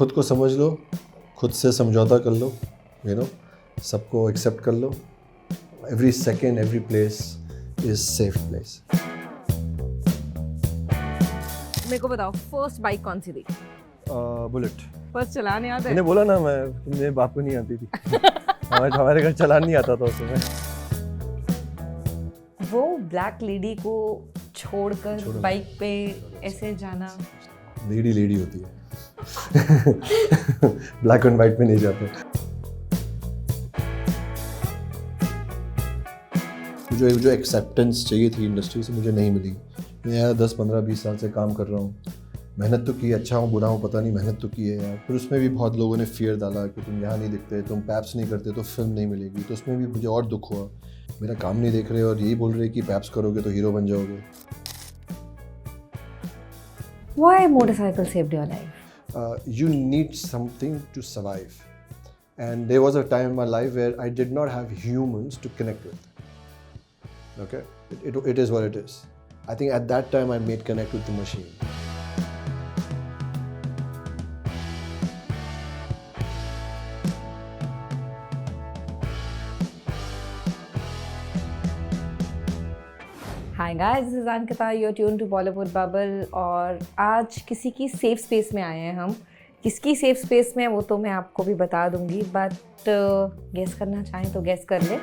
खुद को समझ लो, खुद से समझौता कर लो, सबको एक्सेप्ट कर लो. Every second, every place is safe place. मेरे को बताओ फर्स्ट बाइक कौन सी थी? बुलेट. फर्स्ट चलाने आता है? मैंने बोला ना, मेरे बाप को नहीं आती थी. हमारे घर चलान नहीं आता था उस समय. वो ब्लैक लेडी को छोड़कर बाइक पे ऐसे जाना. लेडी होती है. ब्लैक एंड वाइट में नहीं जाते. जो एक्सेप्टेंस चाहिए थी इंडस्ट्री से मुझे नहीं मिली. मैं यार 10, 15, 20 साल से काम कर रहा हूँ. मेहनत तो की, अच्छा हूँ बुरा हूँ पता नहीं, मेहनत तो की है यार. फिर उसमें भी बहुत लोगों ने फियर डाला कि तुम यहाँ नहीं दिखते, तुम पैप्स नहीं करते तो फिल्म नहीं मिलेगी. तो उसमें भी मुझे और दुख हुआ. मेरा काम नहीं देख रहे और यही बोल रहे कि पैप्स करोगे तो हीरो बन जाओगे. Why motorcycle saved your life? You need something to survive. And there was a time in my life where I did not have humans to connect with. Okay? It is what it is. I think at that time I made connect with the machine. Hi guys, this is Ankita. You're tuned to Bollywood Bubble. और आज किसी की safe space में आए हैं हम. किसकी safe space में वो तो मैं आपको भी बता दूंगी, बट गेस करना चाहें तो गेस कर ले.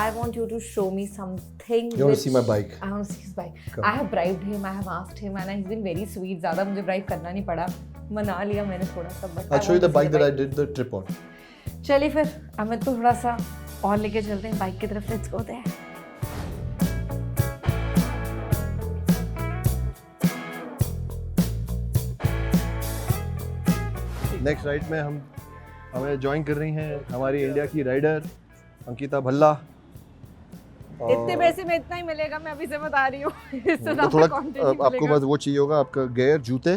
I want you to show me something. You want to see my bike? I want to see his bike. Come. I have bribed him. I have asked him, and he's been very sweet. ज़्यादा मुझे bribe करना नहीं पड़ा. मना लिया मैंने थोड़ा सा. But I'll show you the bike that I did the trip on. चलिए फिर हमें तो थोड़ा सा और लेके चलते हैं बाइक की तरफ. Let's go there. Next ride में हमें ज्वाइन कर रही हैं हमारी इंडिया की राइडर अंकिता भल्ला. इतने पैसे में इतना ही मिलेगा, मैं अभी से बता रही हूँ. तो थोड़ा आपको बस वो चाहिए होगा, आपका गियर, जूते.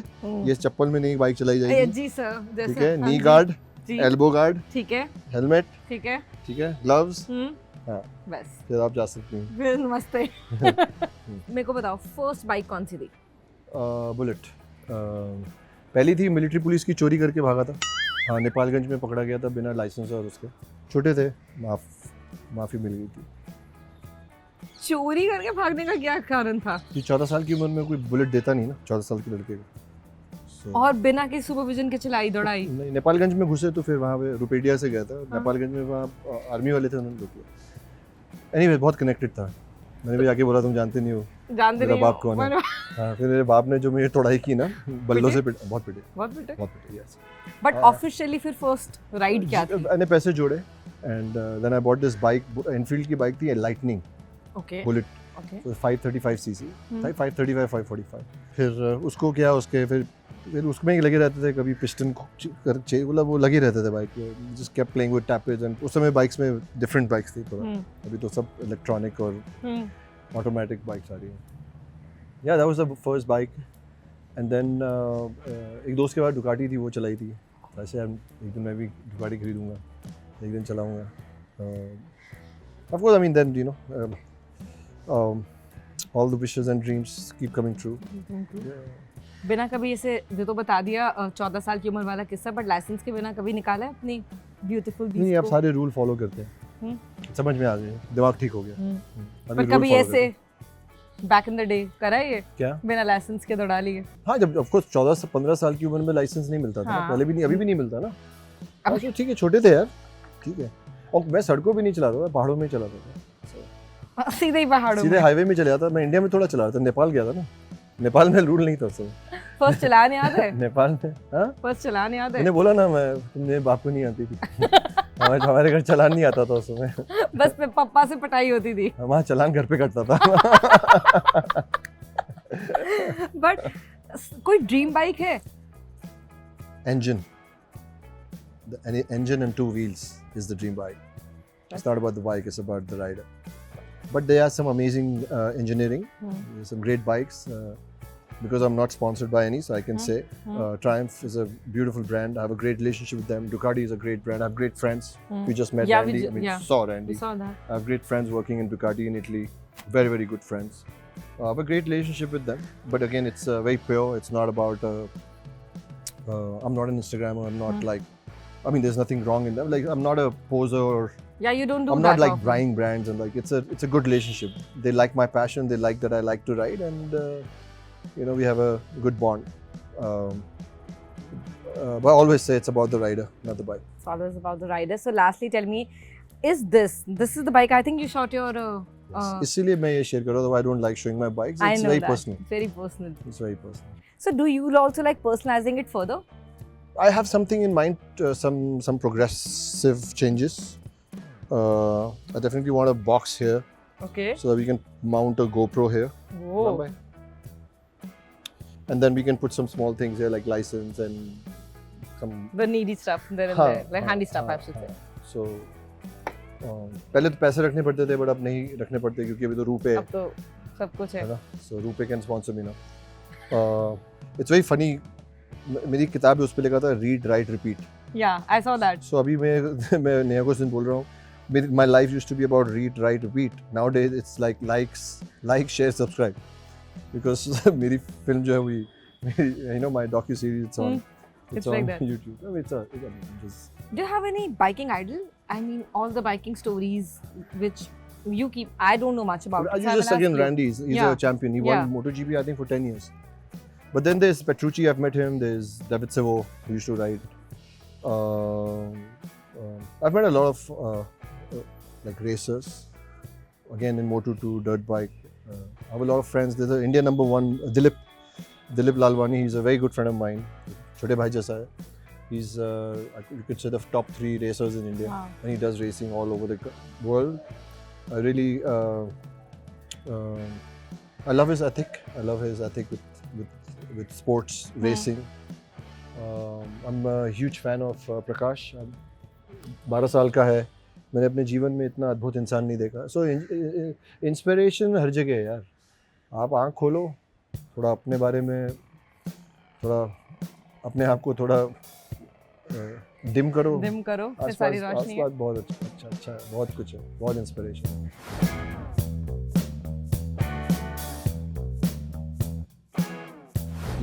ये चप्पल में नहीं बाइक चलाई जाएगी. जी सर. ठीक है. नी गार्ड, एल्बो गार्ड, ठीक है, हेलमेट, ठीक है, ग्लव्स. हाँ बस फिर आप जा सकती हैं. फिर नमस्ते. मेरे को बताओ फर्स्ट बाइक कौन सी थी? बुलेट. पहली थी, मिलिट्री पुलिस की चोरी करके भागा था. हाँ, नेपालगंज में पकड़ा गया था बिना लाइसेंस और उसके. छोटे थे, माफ़ी मिल गई थी. चोरी करके भागने का क्या कारण था? कि 14 साल की उम्र में कोई बुलेट देता नहीं ना 14 साल के लड़के को. और बिना किसी सुपरविजन के चलाई दौड़ाई? नहीं, नेपालगंज में घुसे तो फिर वहाँ पे रुपेडिया से गया था. नेपालगंज में वहाँ आर्मी वाले थे, उन्होंने रोक लिया. एनीवे बहुत कनेक्टेड था. मैंने भी जाके बोला तुम जानते नहीं हो मेरा बाप कौन है. हाँ, फिर मेरे बाप ने जो मुझे तोड़ाई की ना, बल्लों से बहुत पिटे. यस. बट ऑफिशियली फिर फर्स्ट राइड क्या थी? मैंने पैसे जोड़े and then I bought this bike. Enfield की बाइक थी, लाइटनिंग बुलेट. 535 सीसी, 535, 545. फिर उसको क्या, उसके फिर उसमें ही लगे रहते थे. कभी पिस्टन मतलब वो लगे रहते थे बाइक में. जस्ट केप्ट प्लेइंग विद टैपेज. एंड उस समय बाइक्स में डिफरेंट बाइक्स थी थोड़ा. अभी तो सब इलेक्ट्रॉनिक और ऑटोमेटिक बाइक्स आ रही हैं. Yeah that was the first bike. And then एक दोस्त के बाद डुकाटी थी, वो चलाई थी. ऐसे एक दिन मैं भी डुकाटी खरीदूंगा, एक दिन चलाऊंगा. Of course, I mean then you know all the wishes and dreams keep coming true. बिना कभी ऐसे जो तो बता दिया 14 साल की उम्र वाला किस्सा, बट लाइसेंस के बिना कभी निकाला है अपनी ब्यूटीफुल बीच को? नहीं, आप सारे रूल फॉलो करते हैं. समझ में आ गए, दिमाग ठीक हो गया. पर कभी ऐसे बैक इन द डे करा है ये क्या बिना लाइसेंस के दौड़ा लिए? हाँ, जब ऑफ कोर्स 14 से 15 साल की उम्र में लाइसेंस नहीं मिलता था. पहले भी नहीं, अभी भी नहीं मिलता ना. अब ठीक है, छोटे थे यार, ठीक है. और मैं सड़कों पे नहीं चला रहा था, पहाड़ों में चला रहा था. सीधे ही पहाड़ों में, सीधे हाईवे में चले जाता. मैं इंडिया में थोड़ा चला रहा था, नेपाल गया था ना. नेपाल में रूल नहीं था सब. फर्स्ट चलाने याद है? नेपाल में. हाँ, फर्स्ट चलाने याद है? मैंने बोला ना, मेरे बाप को नहीं आती थी. हमारे घर चलान नहीं आता था उस समय. बस पापा से पटाई होती थी. हमारा चलान घर पे कटता था. बट कोई ड्रीम बाइक है? Engine. The engine and 2 wheels is the dream bike. It's not about the bike, it's about the rider. But there are some amazing engineering, some great bikes. Because I'm not sponsored by any, so I can say Triumph is a beautiful brand. I have a great relationship with them. Ducati is a great brand. I have great friends. We just met Randy. Saw Randy. We saw that. I have great friends working in Ducati in Italy. Very, very good friends. I have a great relationship with them. But again, it's very pure. It's not about I'm not an Instagrammer. I'm not like, I mean, there's nothing wrong in that. Like, I'm not a poser or. Yeah, you don't do I'm that not like often. buying brands, and like it's a good relationship. They like my passion. They like that I like to ride, and you know, we have a good bond. But I always say it's about the rider, not the bike. It's always about the rider. So lastly, tell me, is this is the bike? I think you shot your. इसीलिए मैं ये share कर रहा हूँ. I don't like showing my bikes. I It's know very that. personal. Very personal. It's very personal. So do you also like personalizing it further? I have something in mind, some progressive changes. I definitely want a box here Okay. so that we can mount a GoPro here. Whoa. And then we can put some small things here like license and some. The needy stuff there and हाँ, there, like हाँ, handy stuff, I हाँ, should say. So पहले तो पैसे रखने पड़ते थे, but अब नहीं रखने पड़ते क्योंकि अभी तो रुपए अब तो सब कुछ है ना. So रुपए can sponsor me now. It's very funny. मेरी किताब है उस पे लिखा था read, write, repeat. Yeah, I saw that. So अभी मैं नया क्वेश्चन बोल रहा हूँ. My life used to be about read, write, repeat. Nowadays it's like like, share, subscribe. Because मेरी film जो है हुई, you know, my docu series it's on. It's on like that. YouTube. I mean, just. Do you have any biking idol? I mean, all the biking stories which you keep. I don't know much about. You so I will just again ask you. Randy. He's Yeah. a champion. He won MotoGP I think for 10 years. But then there's Petrucci. I've met him. There's David Sevo who used to ride. I've met a lot of like racers. Again in Moto2, dirt bike. I have a lot of friends. There's an India number one, Dilip Lalwani. He's a very good friend of mine. Chote bhai jaisa hai. He's you could say the top 3 racers in India, Wow. and he does racing all over the world. I really I love his ethic. I love his ethic with sports racing. I'm a huge fan of Prakash. 12 साल का है. मैंने अपने जीवन में इतना अद्भुत इंसान नहीं देखा. So इंस्पिरेशन हर जगह है यार. आप आँख खोलो, थोड़ा अपने बारे में, थोड़ा अपने आप को थोड़ा डिम करो. फिर सारी रोशनी है. आसपास बहुत अच्छा है. बहुत कुछ है. बहुत इंस्पिरेशन है.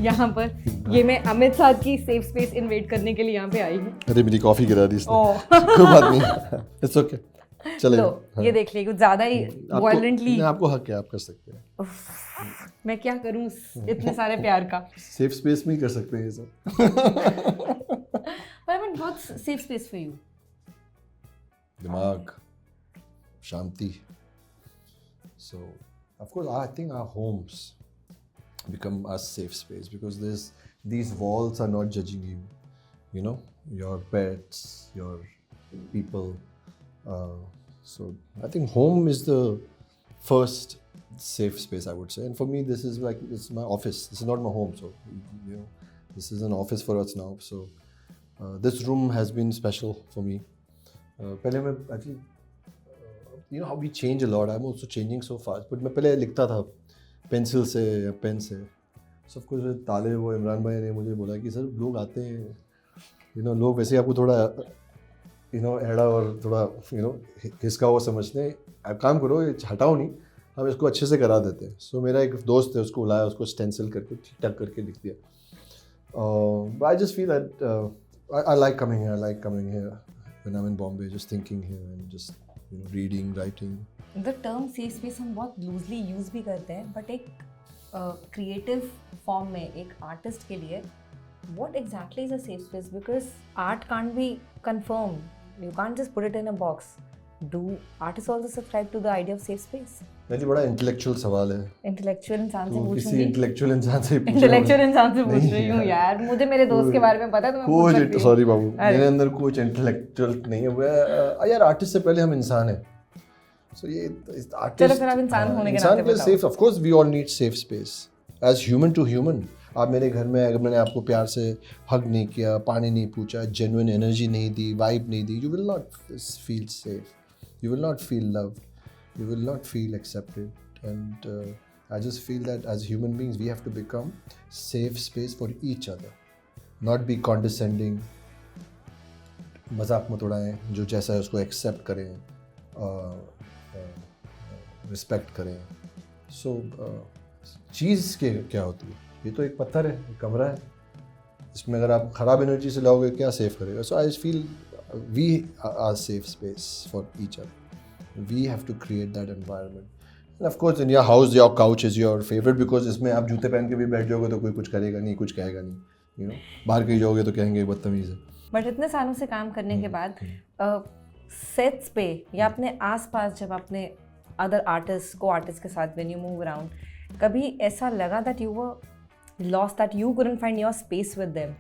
यहाँ पर ये मैं अमित साहब की सेफ स्पेस इन्वेट करने के लिए यहाँ पे आई हूँ. अरे मेरी कॉफी गिरा दी इसने. ओह. कोई बात नहीं. It's okay. चलेगा. लो ये देख ले कुछ ज्यादा ही वायलेंटली. आपको हक है, आप कर सकते हैं. मैं क्या करूँ इतने सारे प्यार का. सेफ स्पेस में ही कर सकते हैं ये सब. But I mean, what's safe space for you? दिमाग, शांति. So of course I think our homes become a safe space because these walls are not judging you. You know, your pets, your people. So I think home is the first safe space, I would say. And for me, this is like, it's my office. This is not my home. So, you know, this is an office for us now. So this room has been special for me. पहले मैं actually, you know how we change a lot. I'm also changing so fast. But मैं पहले लिखता था pencil से या pen से. सब कुछ ताले वो इमरान भाई ने मुझे बोला कि सर लोग आते हैं, you know, लोग वैसे आपको थोड़ा you know एड़ा और थोड़ा you know हिसका हुआ समझते हैं. आप काम करो, ये हटाओ नहीं, हम इसको अच्छे से करा देते हैं. सो मेरा एक दोस्त है, उसको बुलाया, उसको स्टेंसिल करके ठीक ठाक करके लिख दिया. But I just feel that I like coming here. I like coming here when I'm in Bombay, just thinking here and just you know reading, writing. The term safe space हम बहुत loosely use भी करते हैं, but एक creative form में एक artist के लिए what exactly is a safe space? Because art can't be confirmed. You can't just put it in a box. Do artists also subscribe to the idea of safe space? नहीं, बड़ा intellectual सवाल है. Intellectual इंसान से तो पूछ किसी रही इंटेलेक्चुअल इंसान से पूछो. इंटेलेक्चुअल इंसान से पूछ रही हूँ यार. मुझे मेरे दोस्त के बारे में पता है तो मैं पूछ सकती हूँ. सॉरी बाबू, मेरे अंदर कुछ इंटेलेक्चुअल नहीं है यार. आर्टिस्ट से पहले हम इंसान हैं. सो ये आर्टिस्ट, चलो फिर आप इंसान होने के नाते बताओ. Safe, of course we all need safe space as human to human. आप मेरे घर में अगर मैंने आपको प्यार से हग नहीं किया, पानी नहीं पूछा, जेन्युइन एनर्जी नहीं दी, वाइब नहीं दी, you will not feel safe, you will not feel love, you will not feel accepted. And I just feel that as human beings we have to become safe space for each other, not be condescending, मजाक मत उड़ाएं, जो जैसा है उसको accept करें, respect करें. सो चीज़ के क्या होती है, ये तो एक पत्थर है, एक कमरा है, इसमें अगर आप ख़राब एनर्जी से लाओगे क्या सेव करेगा. So I feel we are safe space for each other. We have to create that environment. And of course in your house your couch is your favourite because इसमें आप जूते पहन के भी बैठ जाओगे तो कोई कुछ करेगा नहीं, कुछ कहेगा नहीं. यू नो, बाहर कहीं जाओगे तो कहेंगे बदतमीज़ है. बट इतने सालों से काम करने के बाद सेट्स पे या अपने आसपास जब अपने अदर आर्टिस्ट को आर्टिस्ट के साथ व्हेन यू मूव अराउंड, कभी ऐसा लगा that you were lost, that you couldn't find your space with them?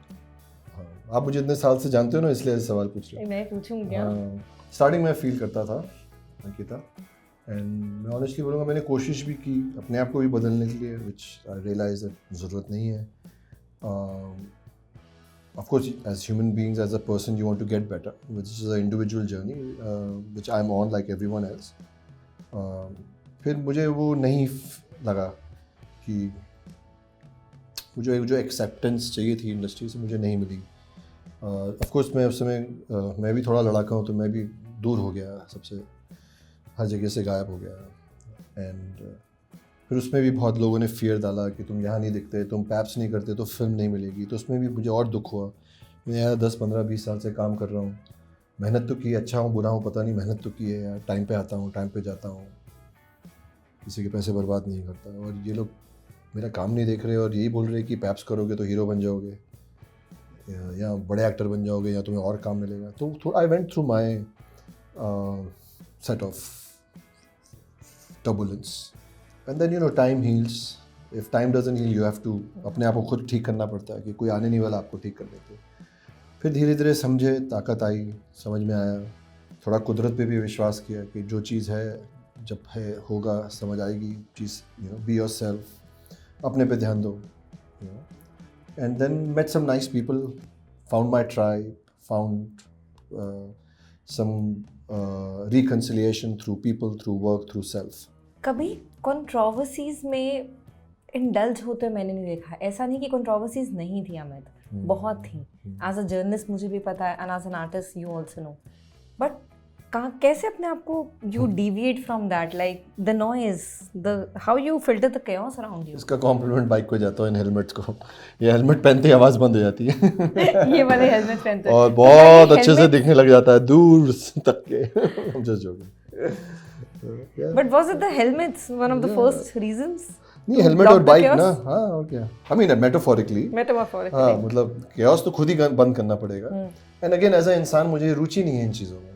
आप मुझे इतने साल से जानते हो ना, इसलिए ऐसे सवाल पूछ रहे हो. मैं पूछूं क्या? स्टार्टिंग में फील करता था अंकिता, एंड मैं ऑनेस्टली बोलूँगा मैंने कोशिश भी की अपने आप को भी बदलने के लिए, विच आई रियलाइज दैट ज़रूरत नहीं है. Of course, as human beings, as a person, you want to get better, which is an individual journey, which I'm on like everyone else. फिर मुझे वो नहीं लगा कि मुझे जो एक्सेप्टेंस चाहिए थी इंडस्ट्री से मुझे नहीं मिली. ऑफ कोर्स मैं उस समय मैं भी थोड़ा लड़ाका हूँ, तो मैं भी दूर हो गया सबसे, हर जगह से गायब हो गया. एंड फिर उसमें भी बहुत लोगों ने फियर डाला कि तुम यहाँ नहीं दिखते, तुम पैप्स नहीं करते तो फिल्म नहीं मिलेगी. तो उसमें भी मुझे और दुख हुआ. मैं यहाँ 10-15-20 साल से काम कर रहा हूँ, मेहनत तो की, अच्छा हूँ बुरा हूँ पता नहीं, मेहनत तो की है यार. टाइम पे आता हूँ, टाइम पे जाता हूँ, किसी के पैसे बर्बाद नहीं करता. और ये लोग मेरा काम नहीं देख रहे और यही बोल रहे कि पैप्स करोगे तो हीरो बन जाओगे या बड़े एक्टर बन जाओगे या तुम्हें और काम मिलेगा. तो I went through my set of turbulence. And then, you know, time heals. If time doesn't heal, you have to अपने आप को खुद ठीक करना पड़ता है कि कोई आने नहीं वाला आपको ठीक कर देते. फिर धीरे धीरे समझे, ताकत आई, समझ में आया, थोड़ा कुदरत पे भी विश्वास किया कि जो चीज़ है जब है होगा समझ आएगी चीज़. You know, be yourself, अपने पे ध्यान दो. You know, and then met some nice people, found my tribe, found some reconciliation through people, through work, through self. कभी कंट्रोवर्सीज में इंडल्ज होते मैंने नहीं देखा. ऐसा नहीं कि कंट्रोवर्सीज नहीं थी अमित, बहुत थी. एज अ जर्नलिस्ट मुझे भी पता है, and as an artist you also know. But कैसे अपने आप को you deviate from that, like the noise, the how you filter the chaos around you? इसका कॉम्प्लीमेंट बाइक को जाता है इन हेलमेट्स को. ये हेलमेट पहनते ही आवाज़ बंद हो जाती है. ये वाले हेलमेट पहनते हैं और बहुत अच्छे से दिखने लग जाता है दूर तक के. Just joking. But was it the helmets one of the first reasons? नहीं, हेलमेट और बाइक ना. हाँ, और क्या. I mean metaphorically. हाँ, मतलब chaos तो खुद ही बंद करना पड़ेगा. एंड अगेन एज अ इंसान मुझे रुचि नहीं है इन चीज़ों में.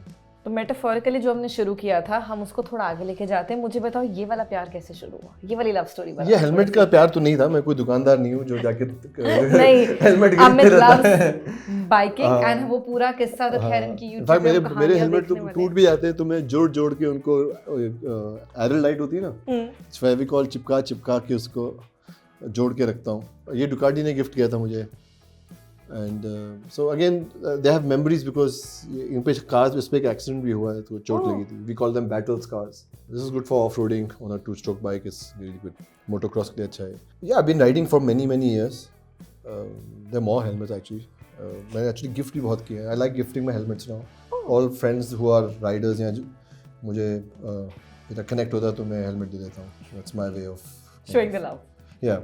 तो मेटाफोरिकली जो हमने शुरू किया था, हम उसको थोड़ा आगे लेके जाते हैं. मुझे बताओ ये वाला प्यार कैसे शुरू हुआ, ये वाली लव स्टोरी बताओ. ये हेलमेट का प्यार तो नहीं था, मैं कोई दुकानदार नहीं हूँ जो जाके नहीं, helmet Amit loves biking and वो पूरा किस्सा तो खैर इनकी यूट्यूब पे मेरे हेलमेट तो टूट भी जाते हैं तो मैं जोड़ के उनको, एरल लाइट होती है ना, फेविकॉल चिपका के उसको जोड़ के रखता हूँ. ये डुकाटी ने गिफ्ट किया था मुझे. And so again they have memories because in पे कार्स, इस पे एक एक्सीडेंट भी हुआ है तो चोट लगी थी. We call them battle scars. This is good for off roading on a 2-stroke bike. Is really good. Motocross के लिए अच्छा है. Yeah I been riding for many years. There more helmets actually. मैंने एक्चुअली गिफ्ट भी बहुत किए हैं. I like gifting my helmets now. All friends who are riders या मुझे कनेक्ट होता है तो मैं हेलमेट दे देता हूँ. That's my way of showing the love. Yeah.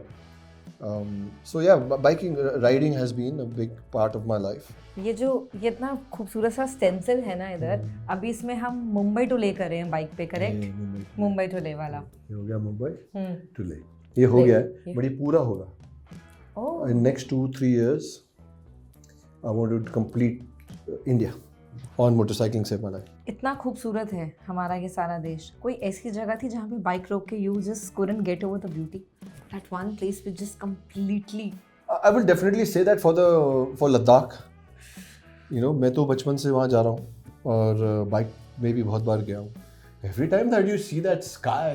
So yeah, biking, riding has been a big part of my life. ये इतना खूबसूरत सा स्टेंसिल है ना इधर, अभी इसमें हम मुंबई टू ले कर रहे हैं बाइक पे, करेक्ट? मुंबई टू ले वाला ये हो गया. मुंबई टू ले ये हो गया है, बट ये पूरा होगा. In next 2-3 years I want to complete India on motorcycling save my life. इतना खूबसूरत है हमारा ये सारा देश. कोई ऐसी जगह थी जहाँ पे बाइक रोक के you just couldn't get over the beauty? That one place which just completely. I will definitely say that for Ladakh. You know, मैं तो बचपन से वहाँ जा रहा हूँ और बाइक में भी बहुत बार गया हूँ. Every time that you see that sky,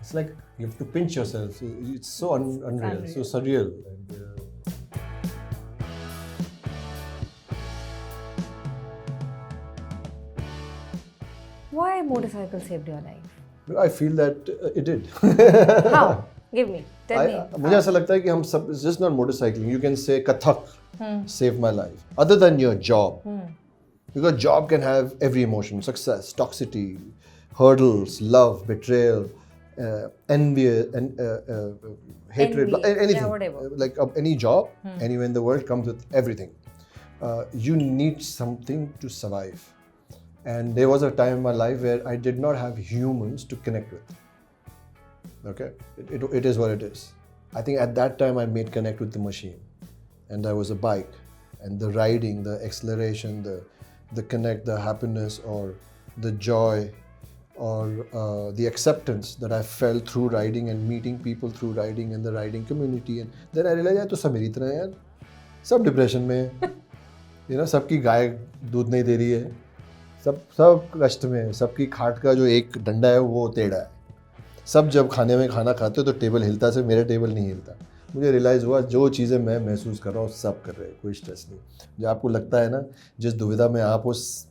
it's like you have to pinch yourself. It's so unreal, so surreal. And, why motorcycle saved your life? I feel that it did. How? Give me. Tell me. मुझे ऐसा लगता है कि हम सब, it's just not motorcycling. You can say Kathak saved my life. Other than your job. Because job can have every emotion, success, toxicity, hurdles, love, betrayal, envy and hatred, anything, yeah, whatever. like any job, anywhere in the world comes with everything. You need something to survive. And there was a time in my life where I did not have humans to connect with. Okay, it is what it is. I think at that time I made connect with the machine, and that was a bike, and the riding, the acceleration, the connect, the happiness, or the joy, or the acceptance that I felt through riding and meeting people through riding and the riding community. And then I realized यार तो सब मेरी तरह है यार, सब depression में है, you know, सबकी गाय दूध नहीं दे रही है, सब कष्ट में है, सबकी खाट का जो एक डंडा है वो टेढ़ा है, सब जब खाने में खाना खाते हो तो टेबल हिलता से मेरा टेबल नहीं हिलता. मुझे रियलाइज़ हुआ जो चीज़ें मैं महसूस कर रहा हूँ सब कर रहे हैं, कोई स्ट्रेस नहीं. जो आपको लगता है ना जिस दुविधा में आप उस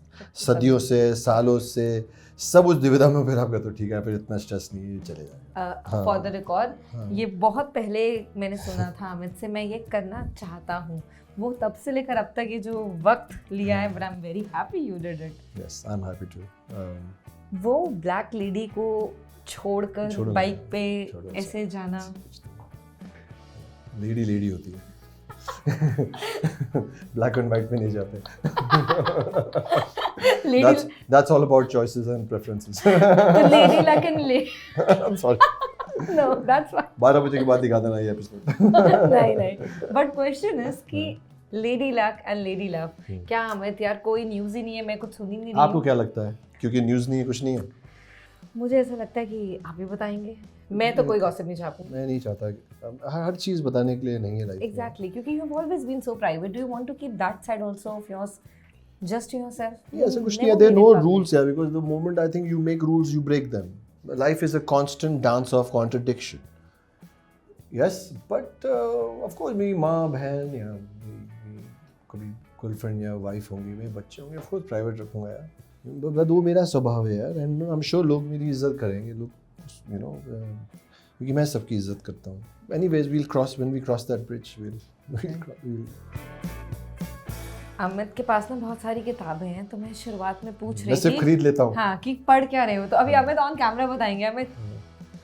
सदियों से सालों से सब उस दुविधा में, फिर आप कहते हो ठीक है फिर इतना स्ट्रेस नहीं, चले जाए. फॉर द रिकॉर्ड ये बहुत पहले मैंने सुना था अमित से, मैं ये करना चाहता हूँ, वो तब से लेकर अब तक ये जो वक्त लिया है, but I am very happy you did it. Yes I am happy too. वो ब्लैक लेडी को छोड़कर बाइक पे ऐसे जाना, लेडी होती है. ब्लैक एंड व्हाइट में नहीं जाते. That's all about choices and preferences. Lady luck and I'm sorry. No, that's fine. 12 बजे के बाद दिखा देना ये एपिसोड. नहीं. But question is कि lady luck and lady love, क्या अमित यार कोई न्यूज़ ही नहीं है, मैं कुछ सुन ही नहीं रही. आपको क्या लगता है? क्योंकि न्यूज़ नहीं है, कुछ नहीं है. मुझे ऐसा लगता है कि आप ही बताएंगे, मैं तो कोई गॉसिप नहीं चाहूँ. मैं नहीं चाहता, हर चीज़ बताने के लिए नहीं है लाइफ. Exactly, क्योंकि you have always been so private. Do you want to keep that side also of yours just to yourself? Yeah, so कुछ नहीं है. There are no rules here, because the moment I think you make rules, you break them. Life is a constant dance of contradiction. Yes, but of course मेरी माँ बहन या कभी girlfriend या wife होंगी, मेरे बच्चे होंगे, of course प्राइवेट रखूँगा यार. वो मेरा स्वभाव है यार, एंड आई एम श्योर लोग मेरी इज्जत करेंगे, लोग यू नो, क्योंकि मैं सबकी इज्जत करता हूँ. Anyways, we'll cross when we cross that bridge. We'll. Amit के पास ना बहुत सारी किताबें हैं, तो मैं शुरुआत में पूछ रही थी, मैं सिर्फ खरीद लेता हूँ. हाँ, कि पढ़ क्या रहे हो, तो अभी अमित ऑन कैमरा बताएंगे. अमित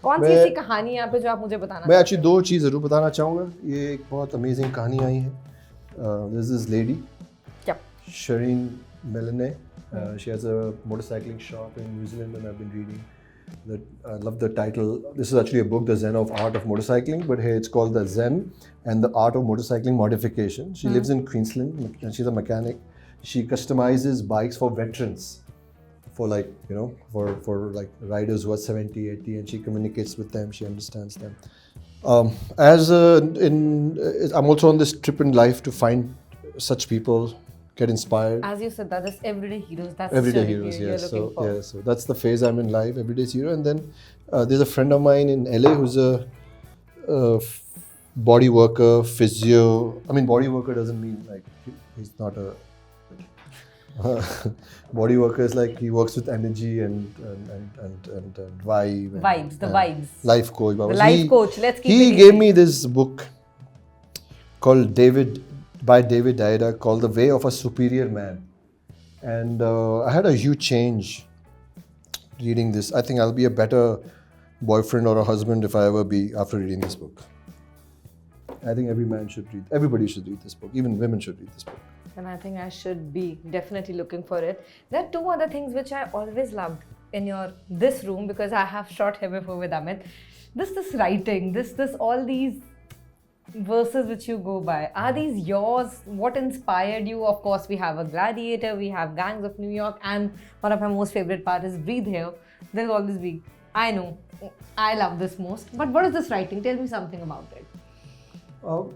कौन सी ऐसी कहानी यहाँ पे जो आप मुझे बताना. मैं एक्चुअली 2 चीज़ ज़रूर बताना चाहूँगा. ये एक बहुत अमेजिंग कहानी आई है. There's this lady, Shireen Melanie. She has a motorcycling shop in New Zealand, and I've been reading that. I love the title. This is actually a book, The Zen of Art of Motorcycling, but here it's called The Zen and the Art of Motorcycling Modification. She lives in Queensland, and she's a mechanic. She customizes bikes for veterans, for like, you know, for like riders who are 70, 80, and she communicates with them. She understands them. I'm also on this trip in life to find such people, get inspired. As you said, that is everyday heroes. That's everyday heroes, yes. So that's the phase I'm in life, everyday hero. And then there's a friend of mine in LA who's a body worker, physio. I mean, body worker doesn't mean like he's not a body worker. Is like he works with energy and vibe. Vibes, the vibes. Life coach. The life coach. Let's keep He gave me this book called by David Deida, called The Way of a Superior Man. And I had a huge change reading this. I think I'll be a better boyfriend or a husband if I ever be after reading this book. I think everybody should read this book. Even women should read this book. And I think I should be definitely looking for it. There are 2 other things which I always loved in this room, because I have shot here before with Amit. This writing, all these verses which you go by, are these yours? What inspired you? Of course, we have a Gladiator, we have Gangs of New York, and one of my most favorite part is Breathe Here. There'll always be. I know, I love this most. But what is this writing? Tell me something about it.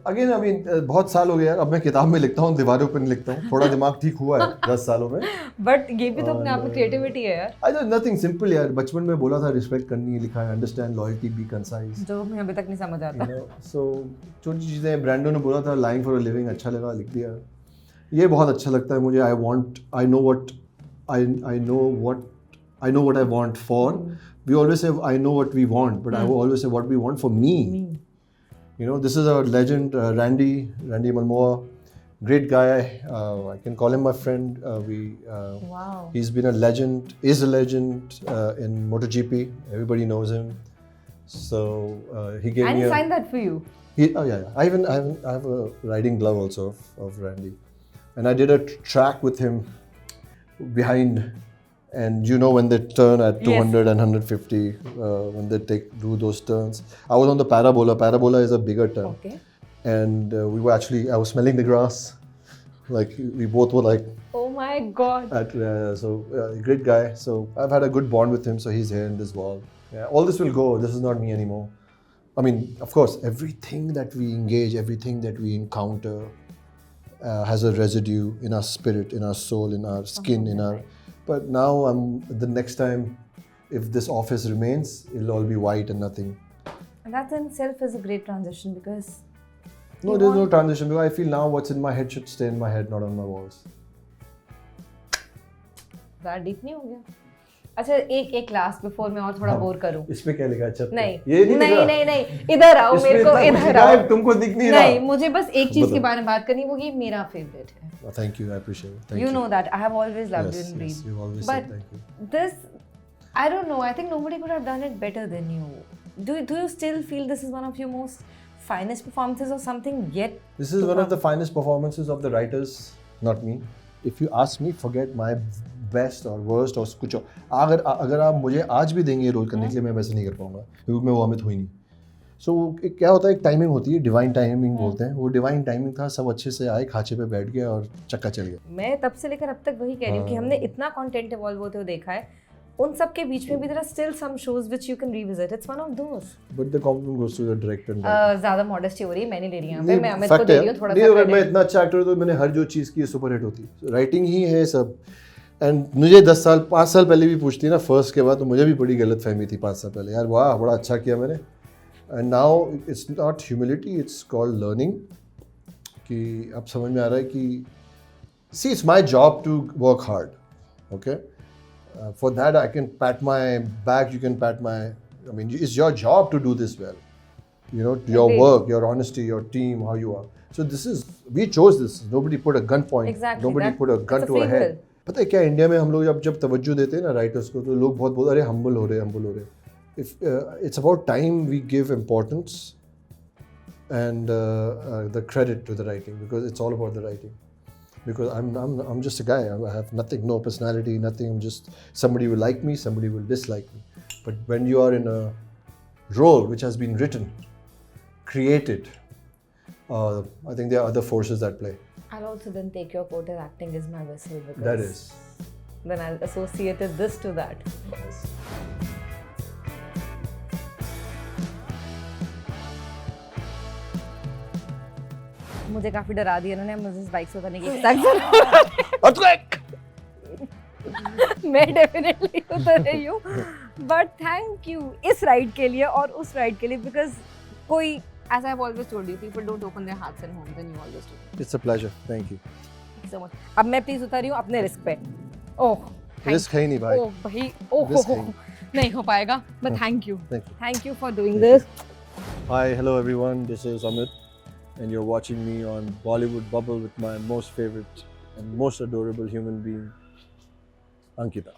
Again, I mean, बहुत साल हो गया यार. अब मैं किताब में लिखता हूँ, दीवारों पर नहीं लिखता हूँ. थोड़ा दिमाग ठीक हुआ है 10 सालों में. But ये भी तो अपने आप में क्रिएटिविटी है यार. I just nothing simple यार. बचपन में बोला था रिस्पेक्ट करनी है, लिखा है अंडरस्टैंड, लॉयल्टी, बी कंसाइज, जो हमें अभी तक नहीं समझ आता. So छोटी चीज़ें. ब्रांडो ने बोला था लाइंग फॉर अ लिविंग, अच्छा लगा, लिख दिया. ये बहुत अच्छा लगता है मुझे. I know what I want for. We always say I know what we want, but I will always say what we want for me. You know, this is a legend, Randy Malmoa, great guy. I can call him my friend. Wow. He's been a legend, is a legend in MotoGP. Everybody knows him. So he gave And me he a. signed that for you. Oh yeah, yeah. I have a riding glove also of Randy, and I did a track with him behind. And you know when they turn at 200 and 150, when they do those turns. I was on the parabola. Parabola is a bigger turn. Okay. And I was smelling the grass. Like we both were like. Oh my God. Great guy. So I've had a good bond with him. So he's here in this wall. Yeah, all this will go. This is not me anymore. I mean, of course, everything that we engage, everything that we encounter has a residue in our spirit, in our soul, in our skin, in our. But now the next time, if this office remains, it'll all be white and nothing. And that in itself is a great transition because. No, there's no transition because I feel now what's in my head should stay in my head, not on my walls. That deep नहीं हो गया? अच्छा एक last before मैं और थोड़ा bore करूं. इसमें क्या लिखा है छत पे? नहीं ये नहीं इधर आओ मेरे को इधर आओ. तुमको दिख नहीं रहा. नहीं मुझे बस एक चीज के बारे में बात करनी वो ये मेरा फेवरेट है. Thank you, I appreciate it. Thank you know that I have always loved you in Breathe. Yes, you've always but said thank you. This, I don't know. I think nobody could have done it better than you. Do you still feel this is one of your most finest performances or something yet? This is one of the finest performances of the writers, not me. If you ask me, forget my best or worst or कुछ और. अगर आप मुझे आज भी देंगे role करने के लिए मैं वैसे नहीं कर पाऊंगा क्योंकि मैं वो अमित हुई नहीं. सो क्या होता है एक टाइमिंग होती है डिवाइन टाइमिंग बोलते हैं. वो डिवाइन टाइमिंग था. सब अच्छे से आए खांचे पे बैठ गए और चक्का चल गया. मैं तब से लेकर अब तक वही कह रही हूँ कि हमने इतना कंटेंट इवॉल्व होते हुए देखा है. उन सब के बीच में भी there are still some shows which you can revisit. It's one of those. But the compliment goes to the director. ज़्यादा modesty हो रही है. मैं नहीं ले रही यहाँ पे. मैं अमित को दे रही हूँ थोड़ा सा. नहीं अगर मैं इतना अच्छा एक्टर तो मैंने हर जो चीज़ की सुपर हिट होती. राइटिंग ही है सब. एंड मुझे 5 साल पहले भी पूछती ना फर्स्ट के बाद तो मुझे भी बड़ी गलत फहमी थी 5 साल पहले. यार वाह बड़ा अच्छा किया मैंने. And now it's not humility, it's called learning. कि अब समझ में आ रहा है कि see it's my job to work hard. Okay for that I can pat my back, you can pat my, I mean it's your job to do this well, you know, your work, your honesty, your team, how you are. So we chose this. Nobody put a gun point. Exactly. Nobody put a gun to our head. पता है क्या India में हम लोग जब तवज्जो देते हैं ना राइटर्स को तो लोग बहुत अरे humble हो रहे. If it's about time we give importance and the credit to the writing because it's all about the writing. Because I'm just a guy. I have nothing, no personality, nothing. I'm just somebody will like me, somebody will dislike me. But when you are in a role which has been written, created, I think there are other forces that play. I'll also then take your quote as acting is my vessel because that is. Then I'll associate this to that. Yes. मुझे काफी डरा दिया इन्होंने. मुझे इस bike से उतरने की मैं डेफिनेटली उतर रही हूँ. बट थैंक यू इस राइड के लिए और उस राइड के लिए बिकॉज कोई as I've always told you, people don't open their hearts and homes and you always do. It's a pleasure. Thank you. Thank you so much. अब मैं प्लीज उतर रही हूँ अपने रिस्क पे. ओह रिस्क है ही नहीं भाई. ओह भाई ओह नहीं हो पाएगा. But thank you. Thank you for doing Thank this. Hi, hello everyone. This is Amit. And you're watching me on Bollywood Bubble with my most favorite and most adorable human being, Ankita.